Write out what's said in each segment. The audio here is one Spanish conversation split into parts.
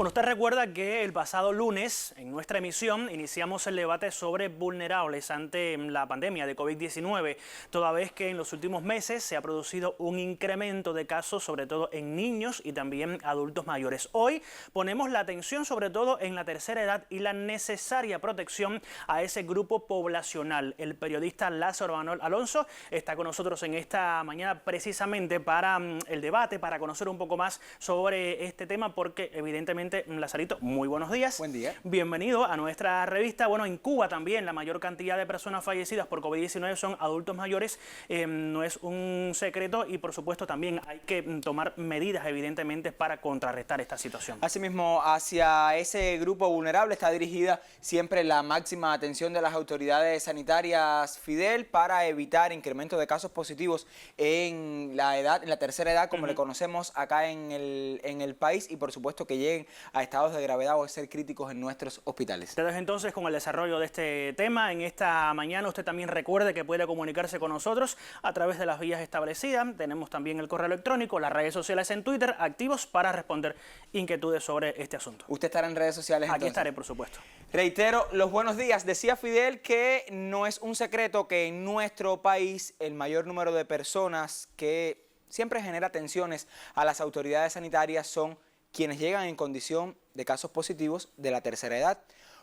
Bueno, usted recuerda que el pasado lunes, en nuestra emisión, iniciamos el debate sobre vulnerables ante la pandemia de COVID-19, toda vez que en los últimos meses se ha producido un incremento de casos, sobre todo en niños y también adultos mayores. Hoy ponemos la atención sobre todo en la tercera edad y la necesaria protección a ese grupo poblacional. El periodista Lázaro Alonso está con nosotros en esta mañana precisamente para el debate, para conocer un poco más sobre este tema, porque evidentemente, Lazarito, muy buenos días. Buen día. Bienvenido a nuestra revista. Bueno, en Cuba también la mayor cantidad de personas fallecidas por COVID-19 son adultos mayores. No es un secreto y, por supuesto, también hay que tomar medidas, evidentemente, para contrarrestar esta situación. Asimismo, hacia ese grupo vulnerable está dirigida siempre la máxima atención de las autoridades sanitarias, Fidel, para evitar incremento de casos positivos en la tercera edad, como le conocemos acá en el país, y por supuesto que lleguen a estados de gravedad o ser críticos en nuestros hospitales. Te dejo entonces con el desarrollo de este tema. En esta mañana usted también recuerde que puede comunicarse con nosotros a través de las vías establecidas. Tenemos también el correo electrónico, las redes sociales en Twitter, activos para responder inquietudes sobre este asunto. ¿Usted estará en redes sociales entonces? Aquí estaré, por supuesto. Reitero los buenos días. Decía Fidel que no es un secreto que en nuestro país el mayor número de personas que siempre genera tensiones a las autoridades sanitarias son quienes llegan en condición de casos positivos de la tercera edad.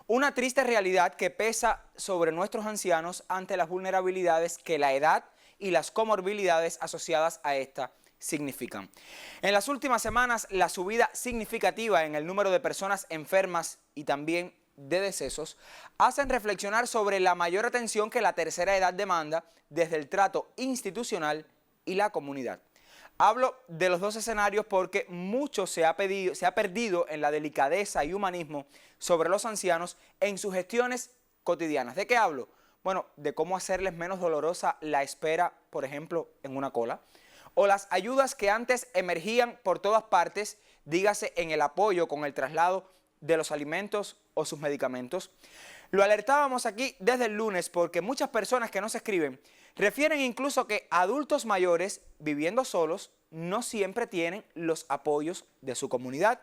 Una triste realidad que pesa sobre nuestros ancianos ante las vulnerabilidades que la edad y las comorbilidades asociadas a esta significan. En las últimas semanas, la subida significativa en el número de personas enfermas y también de decesos hacen reflexionar sobre la mayor atención que la tercera edad demanda desde el trato institucional y la comunidad. Hablo de los dos escenarios porque mucho se ha perdido en la delicadeza y humanismo sobre los ancianos en sus gestiones cotidianas. ¿De qué hablo? Bueno, de cómo hacerles menos dolorosa la espera, por ejemplo, en una cola, o las ayudas que antes emergían por todas partes, dígase en el apoyo con el traslado de los alimentos o sus medicamentos. Lo alertábamos aquí desde el lunes porque muchas personas que nos escriben refieren incluso que adultos mayores viviendo solos no siempre tienen los apoyos de su comunidad,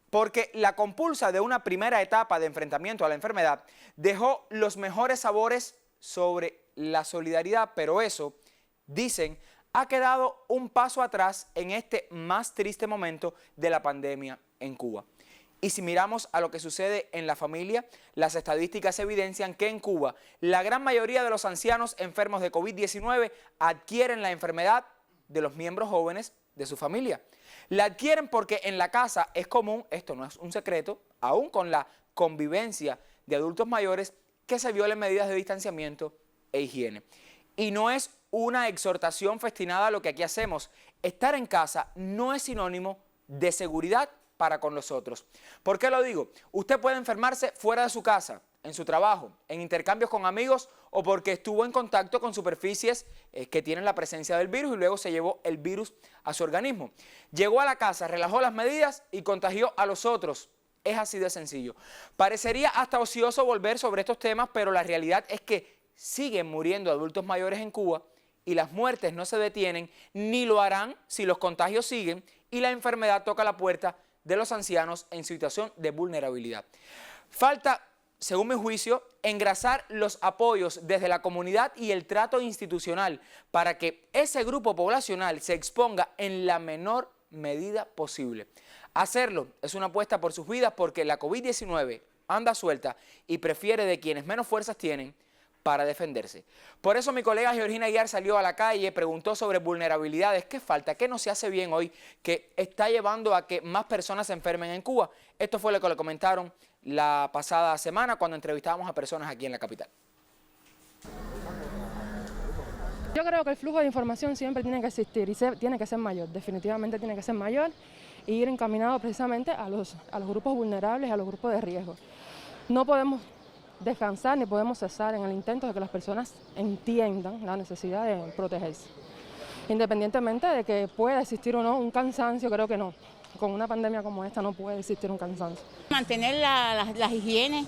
porque la compulsa de una primera etapa de enfrentamiento a la enfermedad dejó los mejores sabores sobre la solidaridad, pero eso, dicen, ha quedado un paso atrás en este más triste momento de la pandemia en Cuba. Y si miramos a lo que sucede en la familia, las estadísticas evidencian que en Cuba la gran mayoría de los ancianos enfermos de COVID-19 adquieren la enfermedad de los miembros jóvenes de su familia. La adquieren porque en la casa es común, esto no es un secreto, aún con la convivencia de adultos mayores, que se violen medidas de distanciamiento e higiene. Y no es una exhortación festinada a lo que aquí hacemos. Estar en casa no es sinónimo de seguridad para con los otros. ¿Por qué lo digo? Usted puede enfermarse fuera de su casa, en su trabajo, en intercambios con amigos o porque estuvo en contacto con superficies que tienen la presencia del virus y luego se llevó el virus a su organismo. Llegó a la casa, relajó las medidas y contagió a los otros. Es así de sencillo. Parecería hasta ocioso volver sobre estos temas, pero la realidad es que siguen muriendo adultos mayores en Cuba y las muertes no se detienen ni lo harán si los contagios siguen y la enfermedad toca la puerta de los ancianos en situación de vulnerabilidad. Falta, según mi juicio, engrasar los apoyos desde la comunidad y el trato institucional para que ese grupo poblacional se exponga en la menor medida posible. Hacerlo es una apuesta por sus vidas porque la COVID-19 anda suelta y prefiere de quienes menos fuerzas tienen para defenderse. Por eso mi colega Georgina Aguiar salió a la calle, preguntó sobre vulnerabilidades, qué falta, qué no se hace bien hoy, que está llevando a que más personas se enfermen en Cuba. Esto fue lo que le comentaron la pasada semana cuando entrevistábamos a personas aquí en la capital. Yo creo que el flujo de información siempre tiene que existir y tiene que ser mayor, definitivamente tiene que ser mayor e ir encaminado precisamente a los grupos vulnerables, a los grupos de riesgo. No podemos descansar ni podemos cesar en el intento de que las personas entiendan la necesidad de protegerse. Independientemente de que pueda existir o no un cansancio, creo que no. Con una pandemia como esta no puede existir un cansancio. Mantener la higiene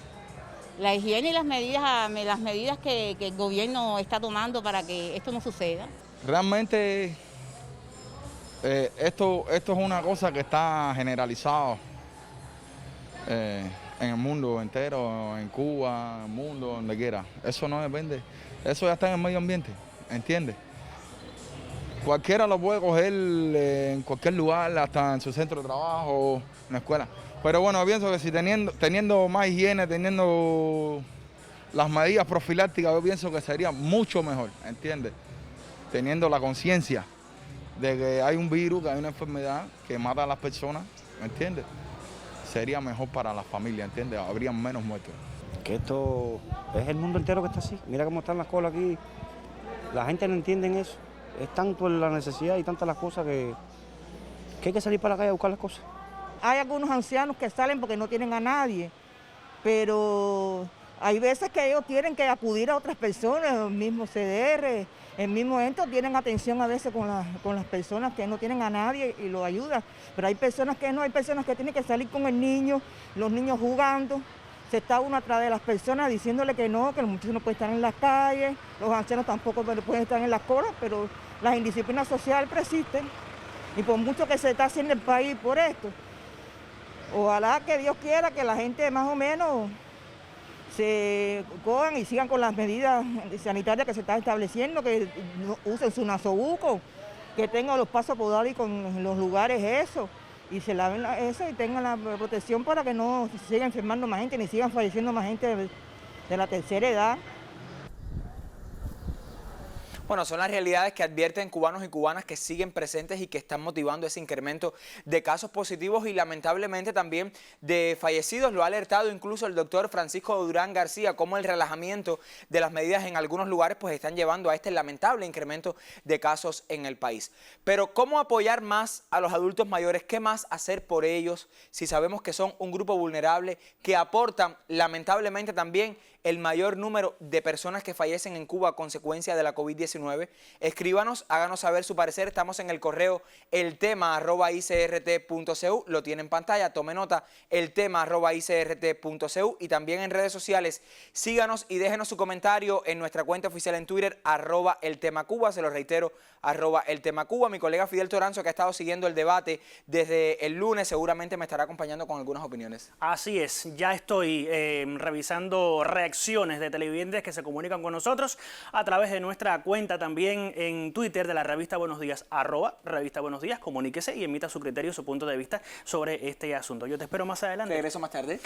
y las medidas que el gobierno está tomando para que esto no suceda. Realmente esto es una cosa que está generalizada en el mundo entero, en Cuba, en el mundo, donde quiera. Eso no depende, eso ya está en el medio ambiente, ¿entiendes? Cualquiera lo puede coger en cualquier lugar, hasta en su centro de trabajo, en la escuela. Pero bueno, yo pienso que si teniendo más higiene, teniendo las medidas profilácticas, yo pienso que sería mucho mejor, ¿entiendes? Teniendo la conciencia de que hay un virus, que hay una enfermedad que mata a las personas, ¿entiendes? Sería mejor para la familia, ¿entiendes? Habría menos muertos. Que esto es el mundo entero que está así. Mira cómo están las colas aquí. La gente no entiende eso. Es tanto la necesidad y tantas las cosas que hay que salir para la calle a buscar las cosas. Hay algunos ancianos que salen porque no tienen a nadie, pero hay veces que ellos tienen que acudir a otras personas, el mismo CDR, el mismo ente, tienen atención a veces con las personas que no tienen a nadie y los ayudan. Pero hay personas que no, hay personas que tienen que salir con el niño, los niños jugando. Se está uno atrás de las personas diciéndole que los muchachos no pueden estar en las calles, los ancianos tampoco pueden estar en las colas, pero las indisciplinas sociales persisten. Y por mucho que se está haciendo el país por esto, ojalá que Dios quiera que la gente más o menos se cojan y sigan con las medidas sanitarias que se están estableciendo, que usen su nasobuco, que tengan los pasos podálicos en los lugares eso, y se laven eso y tengan la protección para que no sigan enfermando más gente, ni sigan falleciendo más gente de la tercera edad. Bueno, son las realidades que advierten cubanos y cubanas que siguen presentes y que están motivando ese incremento de casos positivos y lamentablemente también de fallecidos. Lo ha alertado incluso el doctor Francisco Durán García, como el relajamiento de las medidas en algunos lugares pues están llevando a este lamentable incremento de casos en el país. Pero ¿cómo apoyar más a los adultos mayores? ¿Qué más hacer por ellos si sabemos que son un grupo vulnerable que aportan lamentablemente también el mayor número de personas que fallecen en Cuba a consecuencia de la COVID-19? Escríbanos, háganos saber su parecer. Estamos en el correo eltema@icrt.cu, lo tiene en pantalla, tome nota, eltema@icrt.cu, y también en redes sociales. Síganos y déjenos su comentario en nuestra cuenta oficial en Twitter, @eltemacuba, se lo reitero, @eltemacuba. Mi colega Fidel Toranzo, que ha estado siguiendo el debate desde el lunes, seguramente me estará acompañando con algunas opiniones. Así es, ya estoy revisando reacciones de televidentes que se comunican con nosotros a través de nuestra cuenta también en Twitter de la revista Buenos Días, @revista Buenos Días. Comuníquese y emita su criterio, su punto de vista sobre este asunto. Yo te espero más adelante. Regreso más tarde.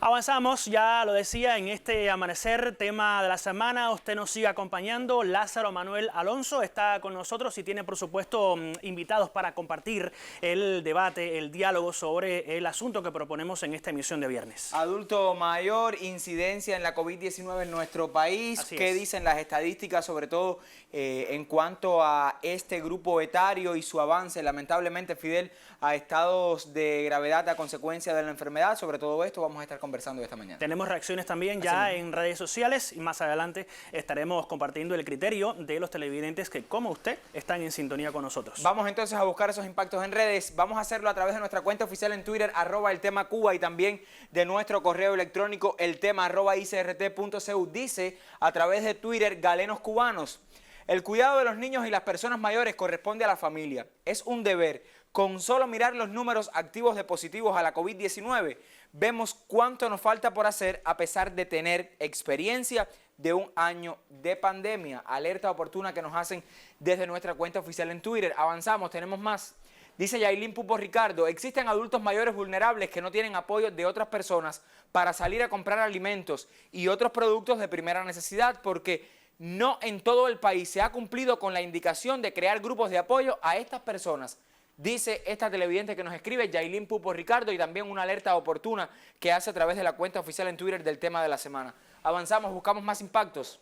Avanzamos, ya lo decía, en este amanecer, tema de la semana. Usted nos sigue acompañando. Lázaro Manuel Alonso está con nosotros y tiene, por supuesto, invitados para compartir el debate, el diálogo sobre el asunto que proponemos en esta emisión de viernes. Adulto mayor, incidencia en la COVID-19 en nuestro país. ¿Qué dicen las estadísticas, sobre todo en cuanto a este grupo etario y su avance, lamentablemente, Fidel, a estados de gravedad a consecuencia de la enfermedad? Sobre todo esto vamos a estar conversando esta mañana. Tenemos reacciones también ya en redes sociales y más adelante estaremos compartiendo el criterio de los televidentes que, como usted, están en sintonía con nosotros. Vamos entonces a buscar esos impactos en redes. Vamos a hacerlo a través de nuestra cuenta oficial en Twitter, @eltemacuba, y también de nuestro correo electrónico, eltema@icrt.cu. Dice a través de Twitter, Galenos Cubanos: el cuidado de los niños y las personas mayores corresponde a la familia. Es un deber. Con solo mirar los números activos de positivos a la COVID-19, vemos cuánto nos falta por hacer a pesar de tener experiencia de un año de pandemia. Alerta oportuna que nos hacen desde nuestra cuenta oficial en Twitter. Avanzamos, tenemos más. Dice Yailin Pupo Ricardo: existen adultos mayores vulnerables que no tienen apoyo de otras personas para salir a comprar alimentos y otros productos de primera necesidad, porque no en todo el país se ha cumplido con la indicación de crear grupos de apoyo a estas personas. Dice esta televidente que nos escribe, Yailin Pupo Ricardo, y también una alerta oportuna que hace a través de la cuenta oficial en Twitter del tema de la semana. Avanzamos, buscamos más impactos.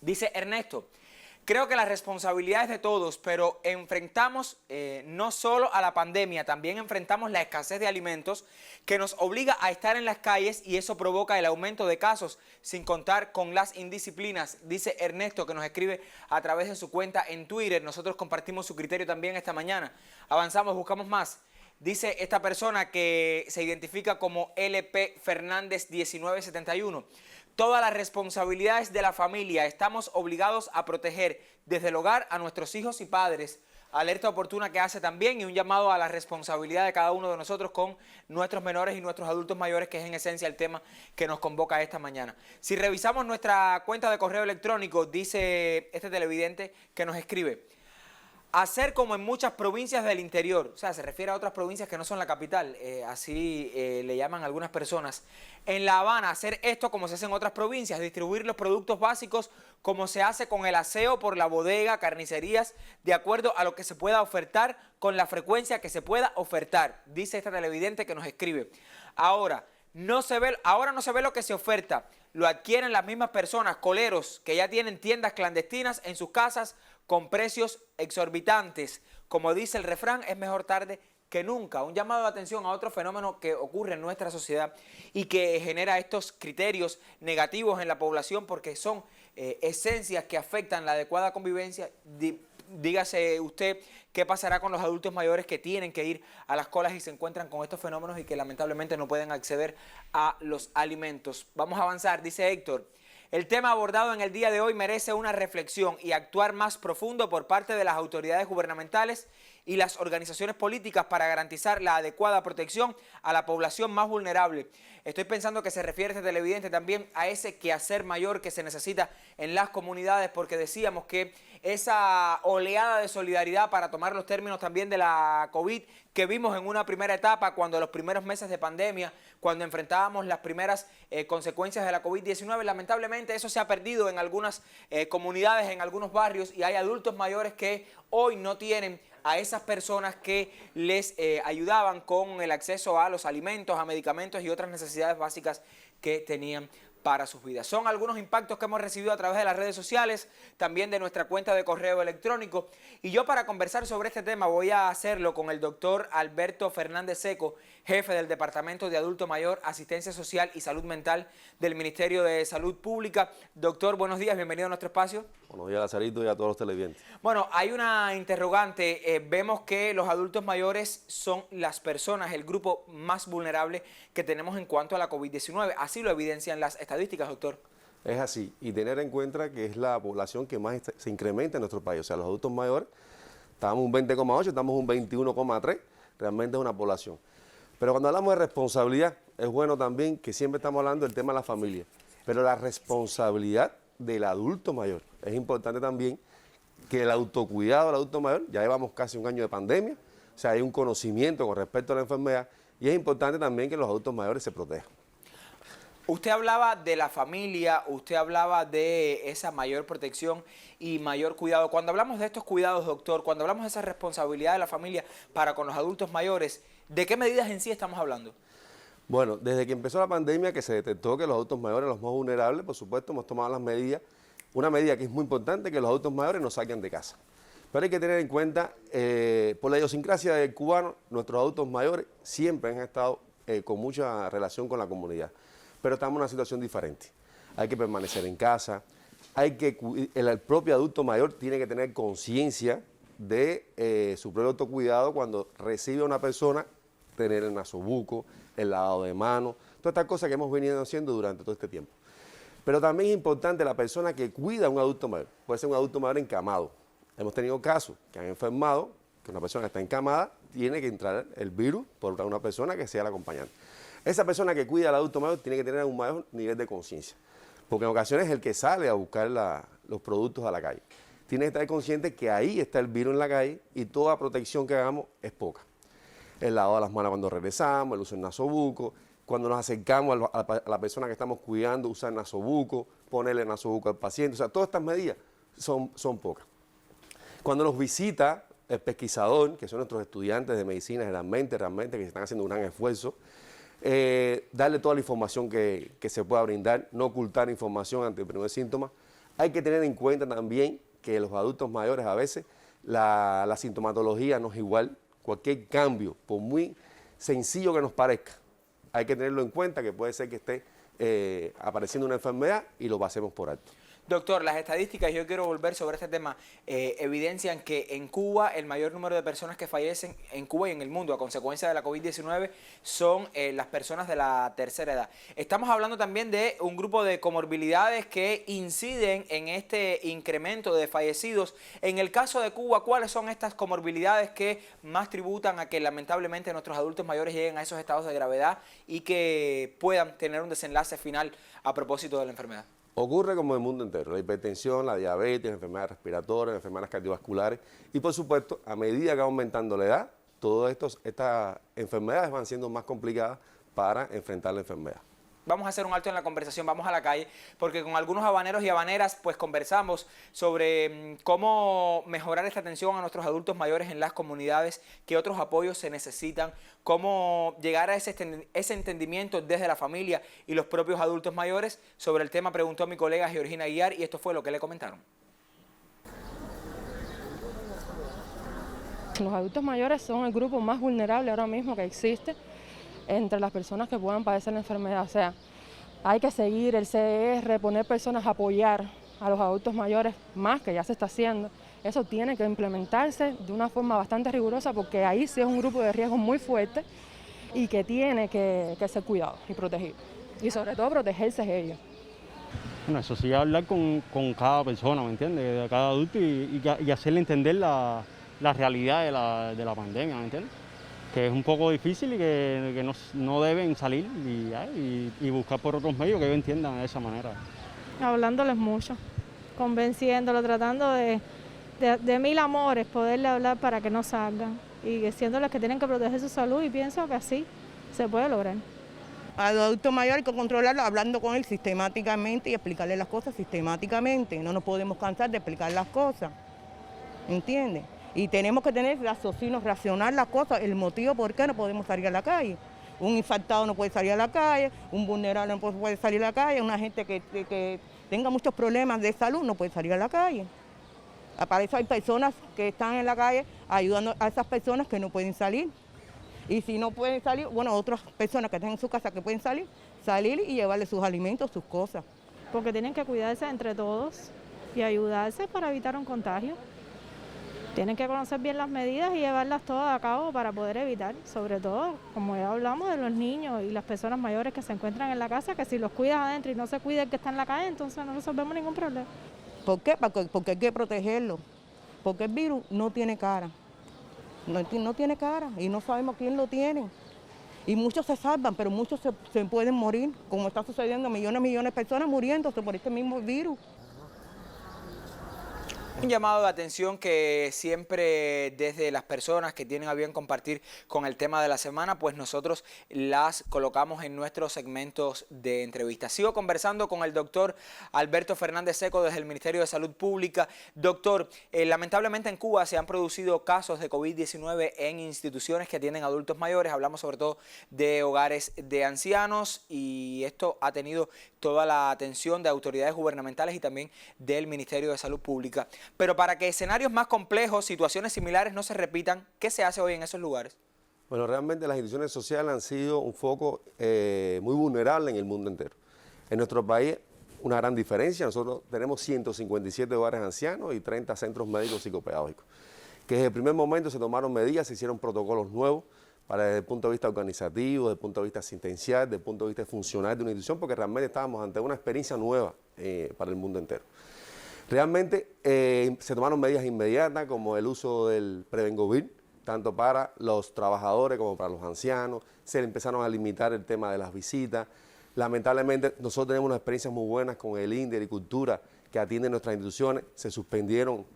Dice Ernesto: creo que la responsabilidad es de todos, pero enfrentamos no solo a la pandemia, también enfrentamos la escasez de alimentos que nos obliga a estar en las calles, y eso provoca el aumento de casos, sin contar con las indisciplinas. Dice Ernesto, que nos escribe a través de su cuenta en Twitter. Nosotros compartimos su criterio también esta mañana. Avanzamos, buscamos más. Dice esta persona que se identifica como LP Fernández 1971. Todas las responsabilidades de la familia. Estamos obligados a proteger desde el hogar a nuestros hijos y padres, alerta oportuna que hace también y un llamado a la responsabilidad de cada uno de nosotros con nuestros menores y nuestros adultos mayores, que es en esencia el tema que nos convoca esta mañana. Si revisamos nuestra cuenta de correo electrónico, dice este televidente que nos escribe: hacer como en muchas provincias del interior, o sea, se refiere a otras provincias que no son la capital, así le llaman algunas personas. En La Habana, hacer esto como se hace en otras provincias, distribuir los productos básicos como se hace con el aseo por la bodega, carnicerías, de acuerdo a lo que se pueda ofertar, con la frecuencia que se pueda ofertar, dice esta televidente que nos escribe. Ahora no se ve lo que se oferta, lo adquieren las mismas personas, coleros, que ya tienen tiendas clandestinas en sus casas con precios exorbitantes. Como dice el refrán, es mejor tarde que nunca. Un llamado de atención a otro fenómeno que ocurre en nuestra sociedad y que genera estos criterios negativos en la población, porque son esencias que afectan la adecuada convivencia. Dígase usted qué pasará con los adultos mayores que tienen que ir a las colas y se encuentran con estos fenómenos y que lamentablemente no pueden acceder a los alimentos. Vamos a avanzar, dice Héctor. El tema abordado en el día de hoy merece una reflexión y actuar más profundo por parte de las autoridades gubernamentales y las organizaciones políticas para garantizar la adecuada protección a la población más vulnerable. Estoy pensando que se refiere este televidente también a ese quehacer mayor que se necesita en las comunidades, porque decíamos que esa oleada de solidaridad, para tomar los términos también de la COVID, que vimos en una primera etapa, cuando los primeros meses de pandemia, cuando enfrentábamos las primeras consecuencias de la COVID-19, lamentablemente eso se ha perdido en algunas comunidades, en algunos barrios, y hay adultos mayores que hoy no tienen a esas personas que les ayudaban con el acceso a los alimentos, a medicamentos y otras necesidades básicas que tenían para sus vidas. Son algunos impactos que hemos recibido a través de las redes sociales, también de nuestra cuenta de correo electrónico. Y yo, para conversar sobre este tema, voy a hacerlo con el doctor Alberto Fernández Seco, jefe del Departamento de Adulto Mayor, Asistencia Social y Salud Mental del Ministerio de Salud Pública. Doctor, buenos días, bienvenido a nuestro espacio. Buenos días, Lazarito, y a todos los televidentes. Bueno, hay una interrogante. Vemos que los adultos mayores son las personas, el grupo más vulnerable que tenemos en cuanto a la COVID-19. Así lo evidencian las estadísticas, doctor. Es así, y tener en cuenta que es la población que más se incrementa en nuestro país. O sea, los adultos mayores, estábamos un 20,8, estamos un 21,3, realmente es una población. Pero cuando hablamos de responsabilidad, es bueno también que siempre estamos hablando del tema de la familia, pero la responsabilidad del adulto mayor. Es importante también que el autocuidado del adulto mayor, ya llevamos casi un año de pandemia, o sea, hay un conocimiento con respecto a la enfermedad, y es importante también que los adultos mayores se protejan. Usted hablaba de la familia, usted hablaba de esa mayor protección y mayor cuidado. Cuando hablamos de estos cuidados, doctor, cuando hablamos de esa responsabilidad de la familia para con los adultos mayores, ¿de qué medidas en sí estamos hablando? Bueno, desde que empezó la pandemia, que se detectó que los adultos mayores, los más vulnerables, por supuesto, hemos tomado las medidas. Una medida que es muy importante, que los adultos mayores no salgan de casa. Pero hay que tener en cuenta, por la idiosincrasia del cubano, nuestros adultos mayores siempre han estado con mucha relación con la comunidad. Pero estamos en una situación diferente. Hay que permanecer en casa, el propio adulto mayor tiene que tener conciencia de su propio autocuidado cuando recibe a una persona, tener el nasobuco, el lavado de manos, todas estas cosas que hemos venido haciendo durante todo este tiempo. Pero también es importante la persona que cuida a un adulto mayor, puede ser un adulto mayor encamado. Hemos tenido casos que han enfermado, que una persona que está encamada tiene que entrar el virus por una persona que sea la acompañante. Esa persona que cuida al adulto mayor tiene que tener un mayor nivel de conciencia, porque en ocasiones es el que sale a buscar los productos a la calle. Tiene que estar consciente que ahí está el virus en la calle y toda protección que hagamos es poca. El lavado de las manos cuando regresamos, el uso del nasobuco, cuando nos acercamos a la persona que estamos cuidando, usar el nasobuco, ponerle el nasobuco al paciente, o sea, todas estas medidas son pocas. Cuando nos visita el pesquisador, que son nuestros estudiantes de medicina realmente que están haciendo un gran esfuerzo, darle toda la información que se pueda brindar, no ocultar información ante el primer síntoma. Hay que tener en cuenta también que los adultos mayores a veces la sintomatología no es igual. Cualquier cambio, por muy sencillo que nos parezca, hay que tenerlo en cuenta que puede ser que esté apareciendo una enfermedad y lo pasemos por alto. Doctor, las estadísticas, yo quiero volver sobre este tema, evidencian que en Cuba el mayor número de personas que fallecen en Cuba y en el mundo a consecuencia de la COVID-19 son las personas de la tercera edad. Estamos hablando también de un grupo de comorbilidades que inciden en este incremento de fallecidos. En el caso de Cuba, ¿cuáles son estas comorbilidades que más tributan a que lamentablemente nuestros adultos mayores lleguen a esos estados de gravedad y que puedan tener un desenlace final a propósito de la enfermedad? Ocurre como en el mundo entero, la hipertensión, la diabetes, las enfermedades respiratorias, las enfermedades cardiovasculares y por supuesto, a medida que va aumentando la edad, todas estas enfermedades van siendo más complicadas para enfrentar la enfermedad. Vamos a hacer un alto en la conversación, vamos a la calle, porque con algunos habaneros y habaneras pues conversamos sobre cómo mejorar esta atención a nuestros adultos mayores en las comunidades, qué otros apoyos se necesitan, cómo llegar a ese entendimiento desde la familia y los propios adultos mayores. Sobre el tema preguntó mi colega Georgina Aguiar y esto fue lo que le comentaron. Los adultos mayores son el grupo más vulnerable ahora mismo que existe entre las personas que puedan padecer la enfermedad. O sea, hay que seguir el CDR, poner personas a apoyar a los adultos mayores más, que ya se está haciendo. Eso tiene que implementarse de una forma bastante rigurosa porque ahí sí es un grupo de riesgo muy fuerte y que tiene que ser cuidado y protegido. Y sobre todo protegerse ellos. Bueno, eso sí, hablar con cada persona, ¿me entiendes? De cada adulto y hacerle entender la realidad de la pandemia, ¿me entiendes? Que es un poco difícil y que no deben salir y buscar por otros medios que ellos entiendan de esa manera. Hablándoles mucho, convenciéndolos, tratando de 1000 amores poderle hablar para que no salgan y diciéndoles que tienen que proteger su salud y pienso que así se puede lograr. Al adulto mayor hay que controlarlo hablando con él sistemáticamente y explicarle las cosas sistemáticamente. No nos podemos cansar de explicar las cosas, ¿entiendes? Y tenemos que tener raciocinio, racionar las cosas, el motivo por qué no podemos salir a la calle. Un infartado no puede salir a la calle, un vulnerable no puede salir a la calle, una gente que tenga muchos problemas de salud no puede salir a la calle. Para eso hay personas que están en la calle ayudando a esas personas que no pueden salir. Y si no pueden salir, bueno, otras personas que están en su casa que pueden salir y llevarle sus alimentos, sus cosas. Porque tienen que cuidarse entre todos y ayudarse para evitar un contagio. Tienen que conocer bien las medidas y llevarlas todas a cabo para poder evitar, sobre todo, como ya hablamos, de los niños y las personas mayores que se encuentran en la casa, que si los cuidas adentro y no se cuida el que está en la calle, entonces no resolvemos ningún problema. ¿Por qué? Porque hay que protegerlo, porque el virus no tiene cara, no tiene cara y no sabemos quién lo tiene. Y muchos se salvan, pero muchos se pueden morir, como está sucediendo, millones de personas muriéndose por este mismo virus. Un llamado de atención que siempre desde las personas que tienen a bien compartir con el tema de la semana, pues nosotros las colocamos en nuestros segmentos de entrevistas. Sigo conversando con el doctor Alberto Fernández Seco desde el Ministerio de Salud Pública. Doctor, lamentablemente en Cuba se han producido casos de COVID-19 en instituciones que atienden adultos mayores. Hablamos sobre todo de hogares de ancianos y esto ha tenido toda la atención de autoridades gubernamentales y también del Ministerio de Salud Pública. Pero para que escenarios más complejos, situaciones similares no se repitan, ¿qué se hace hoy en esos lugares? Bueno, realmente las instituciones sociales han sido un foco muy vulnerable en el mundo entero. En nuestro país, una gran diferencia, nosotros tenemos 157 hogares ancianos y 30 centros médicos psicopedagógicos, que desde el primer momento se tomaron medidas, se hicieron protocolos nuevos desde el punto de vista organizativo, desde el punto de vista asistencial, desde el punto de vista funcional de una institución, porque realmente estábamos ante una experiencia nueva para el mundo entero. Realmente se tomaron medidas inmediatas como el uso del Prevengovir, tanto para los trabajadores como para los ancianos. Se empezaron a limitar el tema de las visitas. Lamentablemente nosotros tenemos unas experiencias muy buenas con el INDE y Cultura que atienden nuestras instituciones. Se suspendieron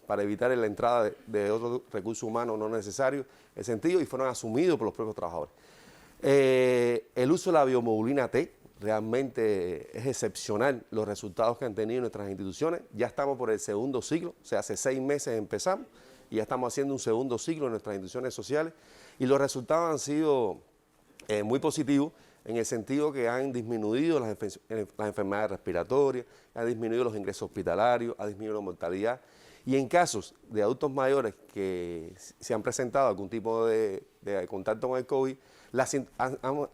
para evitar la entrada de otros recursos humanos no necesarios, el sentido, y fueron asumidos por los propios trabajadores. El uso de la biomodulina T, realmente es excepcional los resultados que han tenido nuestras instituciones. Ya estamos por el segundo ciclo, o sea, hace 6 meses empezamos y ya estamos haciendo un segundo ciclo en nuestras instituciones sociales y los resultados han sido muy positivos en el sentido que han disminuido las enfermedades respiratorias, han disminuido los ingresos hospitalarios, ha disminuido la mortalidad y en casos de adultos mayores que se han presentado algún tipo de contacto con el COVID,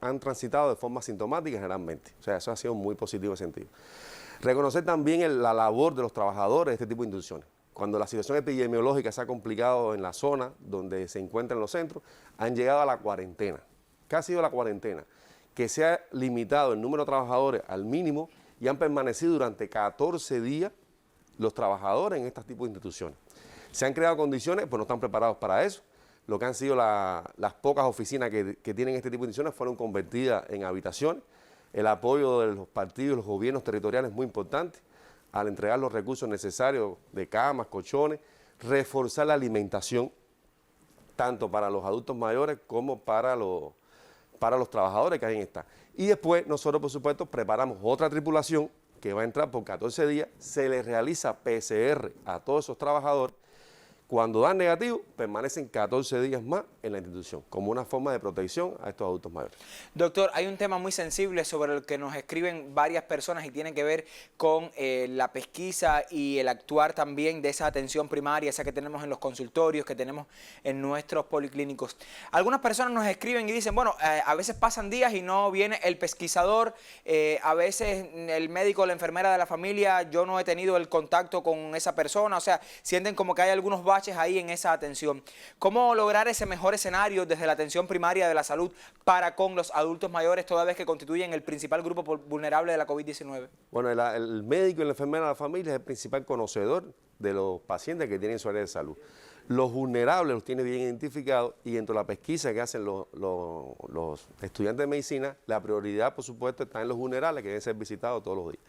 han transitado de forma sintomática generalmente. O sea, eso ha sido muy positivo en ese sentido. Reconocer también la labor de los trabajadores de este tipo de instituciones. Cuando la situación epidemiológica se ha complicado en la zona donde se encuentran los centros, han llegado a la cuarentena. ¿Qué ha sido la cuarentena? Que se ha limitado el número de trabajadores al mínimo y han permanecido durante 14 días los trabajadores en este tipo de instituciones. Se han creado condiciones, pues no están preparados para eso. Lo que han sido las pocas oficinas que tienen este tipo de instituciones fueron convertidas en habitaciones. El apoyo de los partidos y los gobiernos territoriales es muy importante al entregar los recursos necesarios de camas, colchones, reforzar la alimentación, tanto para los adultos mayores como para los trabajadores que ahí están. Y después nosotros, por supuesto, preparamos otra tripulación que va a entrar por 14 días, se les realiza PCR a todos esos trabajadores. Cuando dan negativo, permanecen 14 días más en la institución, como una forma de protección a estos adultos mayores. Doctor, hay un tema muy sensible sobre el que nos escriben varias personas y tiene que ver con la pesquisa y el actuar también de esa atención primaria, esa que tenemos en los consultorios, que tenemos en nuestros policlínicos. Algunas personas nos escriben y dicen, bueno, a veces pasan días y no viene el pesquisador, a veces el médico o la enfermera de la familia, yo no he tenido el contacto con esa persona, o sea, sienten como que hay algunos baches ahí en esa atención. ¿Cómo lograr ese mejor escenario desde la atención primaria de la salud para con los adultos mayores, toda vez que constituyen el principal grupo vulnerable de la COVID-19? Bueno, el médico y la enfermera de la familia es el principal conocedor de los pacientes que tienen su área de salud. Los vulnerables los tiene bien identificados y dentro de la pesquisa que hacen los estudiantes de medicina, la prioridad, por supuesto, está en los vulnerables que deben ser visitados todos los días.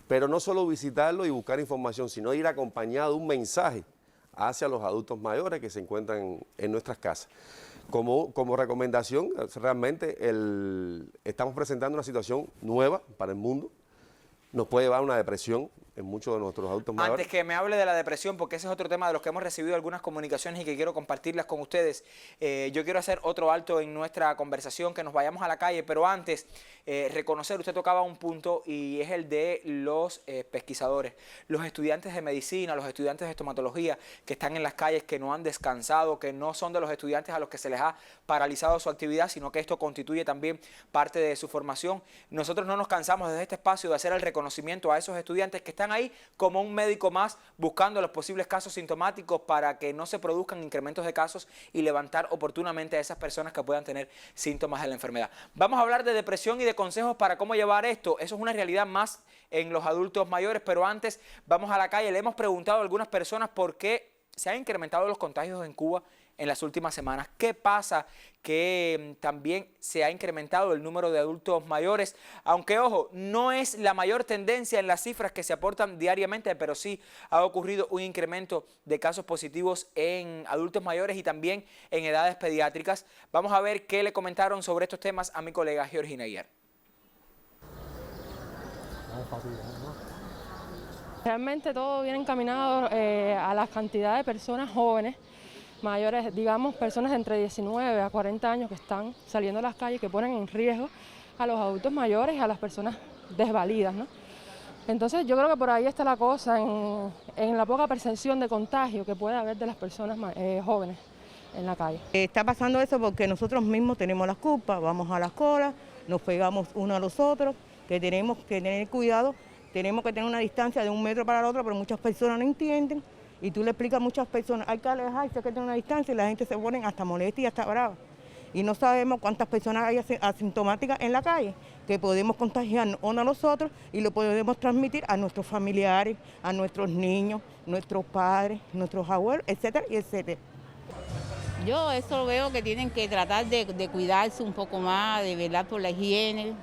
Pero no solo visitarlos y buscar información, sino ir acompañado de un mensaje hacia los adultos mayores que se encuentran en nuestras casas. Como recomendación, realmente estamos presentando una situación nueva para el mundo, nos puede llevar a una depresión en muchos de nuestros adultos mayores. Antes que me hable de la depresión, porque ese es otro tema de los que hemos recibido algunas comunicaciones y que quiero compartirlas con ustedes, yo quiero hacer otro alto en nuestra conversación, que nos vayamos a la calle, pero antes reconocer, usted tocaba un punto y es el de los pesquisadores, los estudiantes de medicina, los estudiantes de estomatología que están en las calles, que no han descansado, que no son de los estudiantes a los que se les ha paralizado su actividad, sino que esto constituye también parte de su formación. Nosotros no nos cansamos desde este espacio de hacer el reconocimiento a esos estudiantes que están ahí como un médico más buscando los posibles casos sintomáticos para que no se produzcan incrementos de casos y levantar oportunamente a esas personas que puedan tener síntomas de la enfermedad. Vamos a hablar de depresión y de consejos para cómo llevar esto. Eso es una realidad más en los adultos mayores, pero antes vamos a la calle. Le hemos preguntado a algunas personas por qué se han incrementado los contagios en Cuba en las últimas semanas. ¿Qué pasa? Que también se ha incrementado el número de adultos mayores, aunque ojo, no es la mayor tendencia en las cifras que se aportan diariamente, pero sí ha ocurrido un incremento de casos positivos en adultos mayores y también en edades pediátricas. Vamos a ver qué le comentaron sobre estos temas a mi colega Georgina Aguiar. Realmente todo viene encaminado a la cantidad de personas jóvenes, mayores, digamos, personas de entre 19 a 40 años que están saliendo a las calles, que ponen en riesgo a los adultos mayores y a las personas desvalidas, ¿no? Entonces yo creo que por ahí está la cosa, en la poca percepción de contagio que puede haber de las personas jóvenes en la calle. Está pasando eso porque nosotros mismos tenemos las culpas, vamos a las colas, nos pegamos unos a los otros, que tenemos que tener cuidado, tenemos que tener una distancia de 1 metro para el otro, pero muchas personas no entienden. Y tú le explicas a muchas personas, hay que alejarse, hay que tener una distancia, y la gente se pone hasta molesta y hasta brava. Y no sabemos cuántas personas hay asintomáticas en la calle, que podemos contagiarnos unos a los otros y lo podemos transmitir a nuestros familiares, a nuestros niños, nuestros padres, nuestros abuelos, etcétera, y etcétera. Yo eso veo que tienen que tratar de cuidarse un poco más, de velar por la higiene,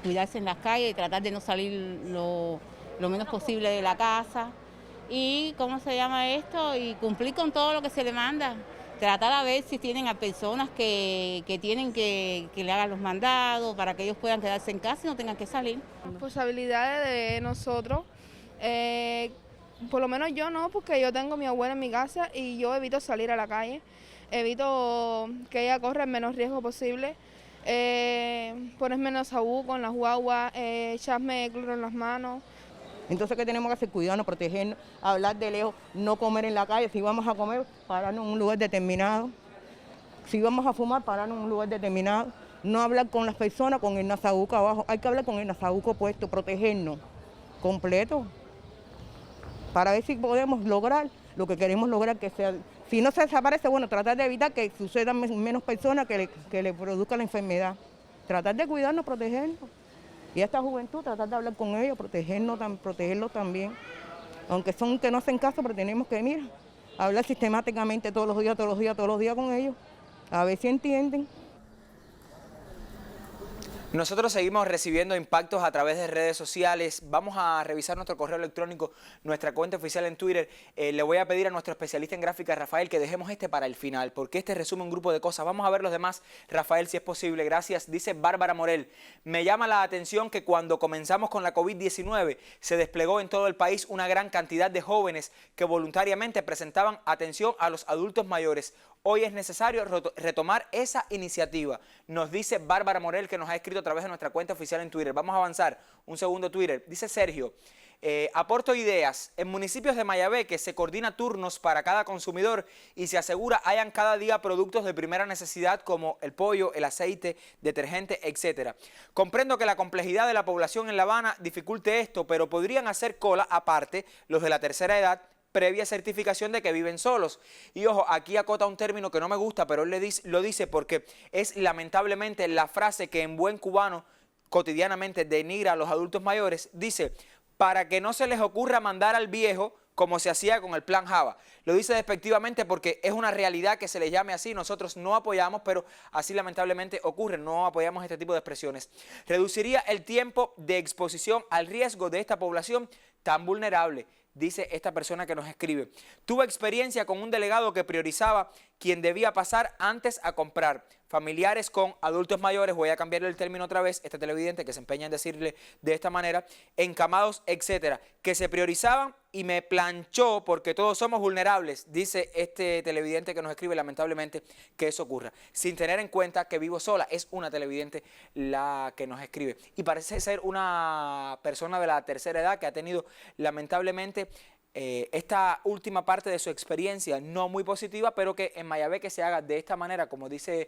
cuidarse en las calles, tratar de no salir lo menos posible de la casa. Y, ¿cómo se llama esto? Y cumplir con todo lo que se le manda. Tratar a ver si tienen a personas que tienen que le hagan los mandados para que ellos puedan quedarse en casa y no tengan que salir. Responsabilidades de nosotros, por lo menos yo no, porque yo tengo a mi abuela en mi casa y yo evito salir a la calle, evito que ella corra el menos riesgo posible, ponerme en saúl con las guaguas, echarme cloro en las manos. Entonces, ¿qué tenemos que hacer? Cuidarnos, protegernos, hablar de lejos, no comer en la calle. Si vamos a comer, pararnos en un lugar determinado. Si vamos a fumar, pararnos en un lugar determinado. no hablar con las personas con el nasabuco abajo, hay que hablar con el nasabuco puesto, protegernos completo, para ver si podemos lograr lo que queremos lograr, que sea, si no se desaparece, bueno, tratar de evitar que sucedan menos personas que le produzcan la enfermedad, tratar de cuidarnos, protegernos, y a esta juventud tratar de hablar con ellos, protegerlos también, aunque son que no hacen caso, pero tenemos que, mira, hablar sistemáticamente todos los días con ellos, a ver si entienden. Nosotros seguimos recibiendo impactos a través de redes sociales. Vamos a revisar nuestro correo electrónico, nuestra cuenta oficial en Twitter. Le voy a pedir a nuestro especialista en gráfica, Rafael, que dejemos este para el final, porque este resume un grupo de cosas. Vamos a ver los demás, Rafael, si es posible. Gracias. Dice Bárbara Morel, me llama la atención que cuando comenzamos con la COVID-19 se desplegó en todo el país una gran cantidad de jóvenes que voluntariamente presentaban atención a los adultos mayores. Hoy es necesario retomar esa iniciativa, nos dice Bárbara Morel, que nos ha escrito a través de nuestra cuenta oficial en Twitter. Vamos a avanzar un segundo Twitter. Dice Sergio, aporto ideas. En municipios de Mayabeque se coordina turnos para cada consumidor y se asegura hayan cada día productos de primera necesidad como el pollo, el aceite, detergente, etc. Comprendo que la complejidad de la población en La Habana dificulte esto, pero podrían hacer cola aparte los de la tercera edad, previa certificación de que viven solos. Y ojo, aquí acota un término que no me gusta, pero él lo dice porque es lamentablemente la frase que en buen cubano cotidianamente denigra a los adultos mayores. Dice, para que no se les ocurra mandar al viejo como se hacía con el plan Java. Lo dice despectivamente porque es una realidad que se le llame así. Nosotros no apoyamos, pero así lamentablemente ocurre. No apoyamos este tipo de expresiones. Reduciría el tiempo de exposición al riesgo de esta población tan vulnerable, dice esta persona que nos escribe. Tuve experiencia con un delegado que priorizaba quien debía pasar antes a comprar. Familiares con adultos mayores, voy a cambiarle el término otra vez, este televidente que se empeña en decirle de esta manera, encamados, etcétera, que se priorizaban y me planchó porque todos somos vulnerables, dice este televidente que nos escribe, lamentablemente, que eso ocurra. Sin tener en cuenta que vivo sola, es una televidente la que nos escribe. Y parece ser una persona de la tercera edad que ha tenido, lamentablemente, esta última parte de su experiencia no muy positiva, pero que en Mayabeque se haga de esta manera, como dice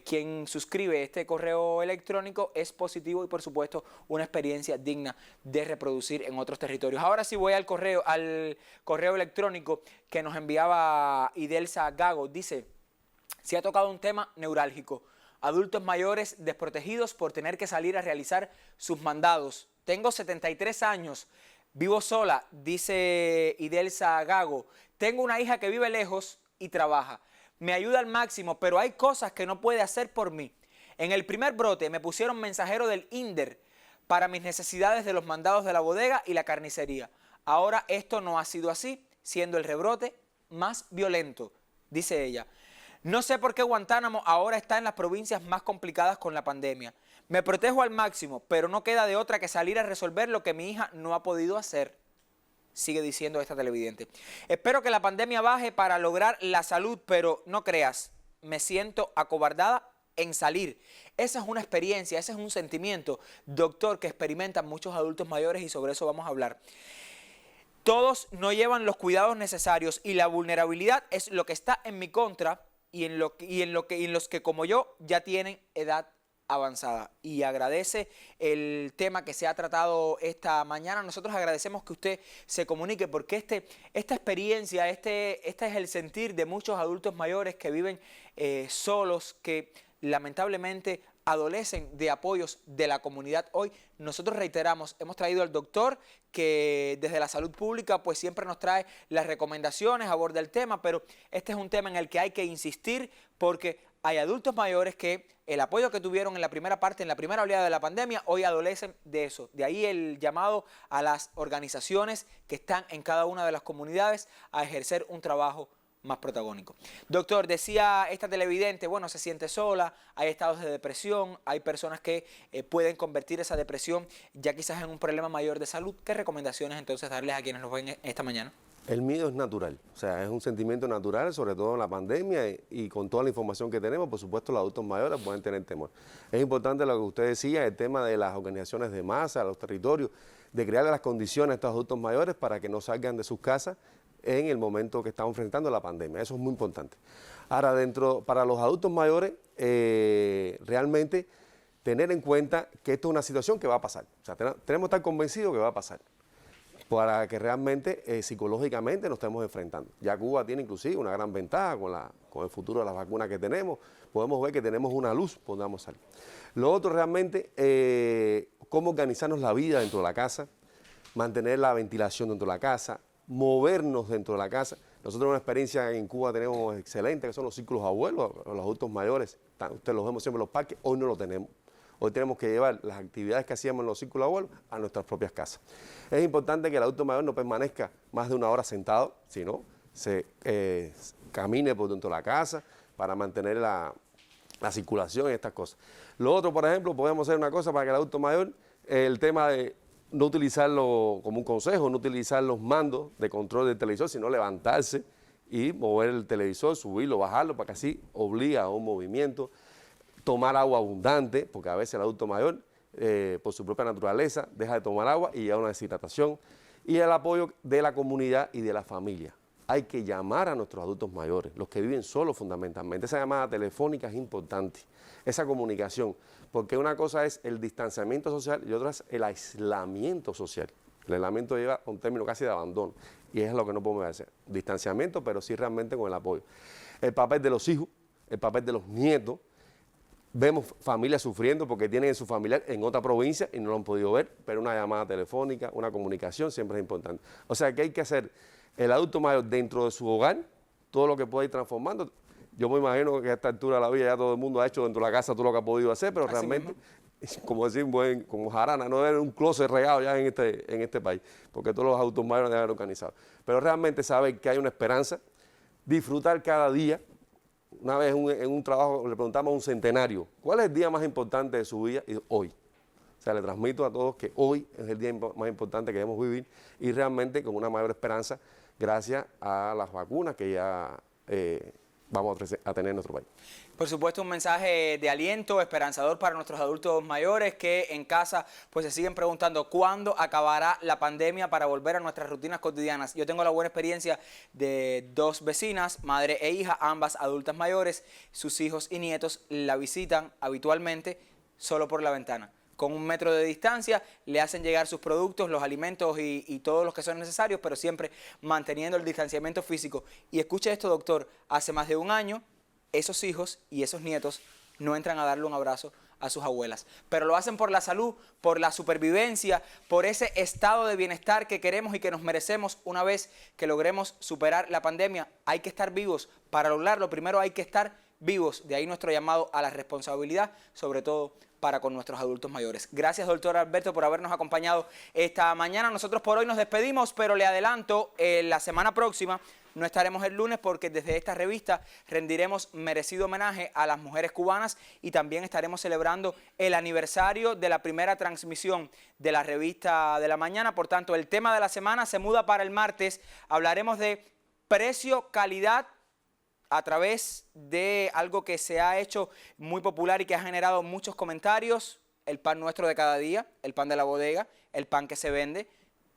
quien suscribe este correo electrónico, es positivo y por supuesto una experiencia digna de reproducir en otros territorios. Ahora sí voy al correo electrónico que nos enviaba Idelsa Gago. Dice, se ha tocado un tema neurálgico, adultos mayores desprotegidos por tener que salir a realizar sus mandados. Tengo 73 años. Vivo sola, dice Idelsa Gago. Tengo una hija que vive lejos y trabaja. Me ayuda al máximo, pero hay cosas que no puede hacer por mí. En el primer brote me pusieron mensajero del INDER para mis necesidades de los mandados de la bodega y la carnicería. Ahora esto no ha sido así, siendo el rebrote más violento, dice ella. No sé por qué Guantánamo ahora está en las provincias más complicadas con la pandemia. Me protejo al máximo, pero no queda de otra que salir a resolver lo que mi hija no ha podido hacer, sigue diciendo esta televidente. Espero que la pandemia baje para lograr la salud, pero no creas, me siento acobardada en salir. Esa es una experiencia, ese es un sentimiento, doctor, que experimentan muchos adultos mayores y sobre eso vamos a hablar. Todos no llevan los cuidados necesarios y la vulnerabilidad es lo que está en mi contra y en los que como yo ya tienen edad avanzada. Y agradece el tema que se ha tratado esta mañana. Nosotros agradecemos que usted se comunique porque esta experiencia, este es el sentir de muchos adultos mayores que viven solos, que lamentablemente adolecen de apoyos de la comunidad. Hoy nosotros reiteramos, hemos traído al doctor que desde la salud pública pues siempre nos trae las recomendaciones, aborda el tema, pero este es un tema en el que hay que insistir porque hay adultos mayores que el apoyo que tuvieron en la primera parte, en la primera oleada de la pandemia, hoy adolecen de eso. De ahí el llamado a las organizaciones que están en cada una de las comunidades a ejercer un trabajo más protagónico. Doctor, decía esta televidente, bueno, se siente sola, hay estados de depresión, hay personas que pueden convertir esa depresión ya quizás en un problema mayor de salud. ¿Qué recomendaciones entonces darles a quienes nos ven esta mañana? El miedo es natural, o sea, es un sentimiento natural, sobre todo en la pandemia y con toda la información que tenemos, por supuesto los adultos mayores pueden tener temor. Es importante lo que usted decía, el tema de las organizaciones de masa, los territorios, de crearle las condiciones a estos adultos mayores para que no salgan de sus casas en el momento que estamos enfrentando la pandemia. Eso es muy importante. Ahora, para los adultos mayores, realmente tener en cuenta que esto es una situación que va a pasar. O sea, tenemos que estar convencidos que va a pasar, para que realmente psicológicamente nos estemos enfrentando. Ya Cuba tiene inclusive una gran ventaja con el futuro de las vacunas que tenemos. Podemos ver que tenemos una luz por donde vamos a salir. Lo otro realmente, cómo organizarnos la vida dentro de la casa, mantener la ventilación dentro de la casa, movernos dentro de la casa. Nosotros una experiencia en Cuba tenemos excelente, que son los círculos abuelos, los adultos mayores. Ustedes los vemos siempre en los parques, hoy no lo tenemos. Hoy tenemos que llevar las actividades que hacíamos en los círculos abuelos a nuestras propias casas. Es importante que el adulto mayor no permanezca más de una hora sentado, sino se camine por dentro de la casa para mantener la circulación y estas cosas. Lo otro, por ejemplo, podemos hacer una cosa para que el adulto mayor, el tema de no utilizarlo como un consejo, no utilizar los mandos de control del televisor, sino levantarse y mover el televisor, subirlo, bajarlo, para que así obliga a un movimiento. Tomar agua abundante, porque a veces el adulto mayor, por su propia naturaleza, deja de tomar agua y llega a una deshidratación. Y el apoyo de la comunidad y de la familia. Hay que llamar a nuestros adultos mayores, los que viven solos fundamentalmente. Esa llamada telefónica es importante, esa comunicación, porque una cosa es el distanciamiento social y otra es el aislamiento social. El aislamiento lleva a un término casi de abandono y es lo que no podemos hacer. Distanciamiento, pero sí realmente con el apoyo. El papel de los hijos, el papel de los nietos. Vemos familias sufriendo porque tienen a su familiar en otra provincia y no lo han podido ver, pero una llamada telefónica, una comunicación siempre es importante. O sea que hay que hacer el adulto mayor dentro de su hogar, todo lo que pueda ir transformando. Yo me imagino que a esta altura de la vida ya todo el mundo ha hecho dentro de la casa todo lo que ha podido hacer, pero así realmente, como decir, como jarana, no era un closet regado ya en este país, porque todos los adultos mayores deben haber organizado. Pero realmente saber que hay una esperanza, disfrutar cada día. Una vez en un trabajo le preguntamos a un centenario, ¿cuál es el día más importante de su vida? Y hoy. O sea, le transmito a todos que hoy es el día más importante que debemos vivir y realmente con una mayor esperanza gracias a las vacunas que ya vamos a tener en nuestro país. Por supuesto, un mensaje de aliento, esperanzador para nuestros adultos mayores que en casa pues se siguen preguntando cuándo acabará la pandemia para volver a nuestras rutinas cotidianas. Yo tengo la buena experiencia de dos vecinas, madre e hija, ambas adultas mayores. Sus hijos y nietos la visitan habitualmente solo por la ventana. Con 1 metro de distancia, le hacen llegar sus productos, los alimentos y todos los que son necesarios, pero siempre manteniendo el distanciamiento físico. Y escuche esto, doctor, hace más de 1 año, esos hijos y esos nietos no entran a darle un abrazo a sus abuelas, pero lo hacen por la salud, por la supervivencia, por ese estado de bienestar que queremos y que nos merecemos una vez que logremos superar la pandemia. Hay que estar vivos. Para lograrlo, primero hay que estar vivos. De ahí nuestro llamado a la responsabilidad, sobre todo para con nuestros adultos mayores. Gracias, doctor Alberto, por habernos acompañado esta mañana. Nosotros por hoy nos despedimos, pero le adelanto, la semana próxima no estaremos el lunes porque desde esta revista rendiremos merecido homenaje a las mujeres cubanas y también estaremos celebrando el aniversario de la primera transmisión de la revista de la mañana. Por tanto, el tema de la semana se muda para el martes. Hablaremos de precio-calidad a través de algo que se ha hecho muy popular y que ha generado muchos comentarios. El pan nuestro de cada día, el pan de la bodega, el pan que se vende,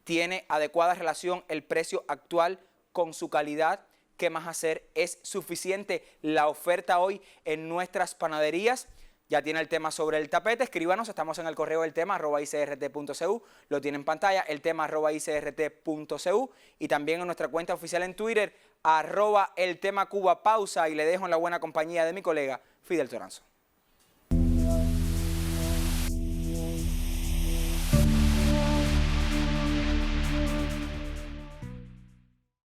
tiene adecuada relación el precio actual con su calidad. ¿Qué más hacer? ¿Es suficiente la oferta hoy en nuestras panaderías? Ya tiene el tema sobre el tapete, escríbanos, estamos en el correo del tema @icrt.cu, lo tiene en pantalla, el tema @icrt.cu y también en nuestra cuenta oficial en Twitter, @el tema Cuba. Pausa y le dejo en la buena compañía de mi colega Fidel Toranzo.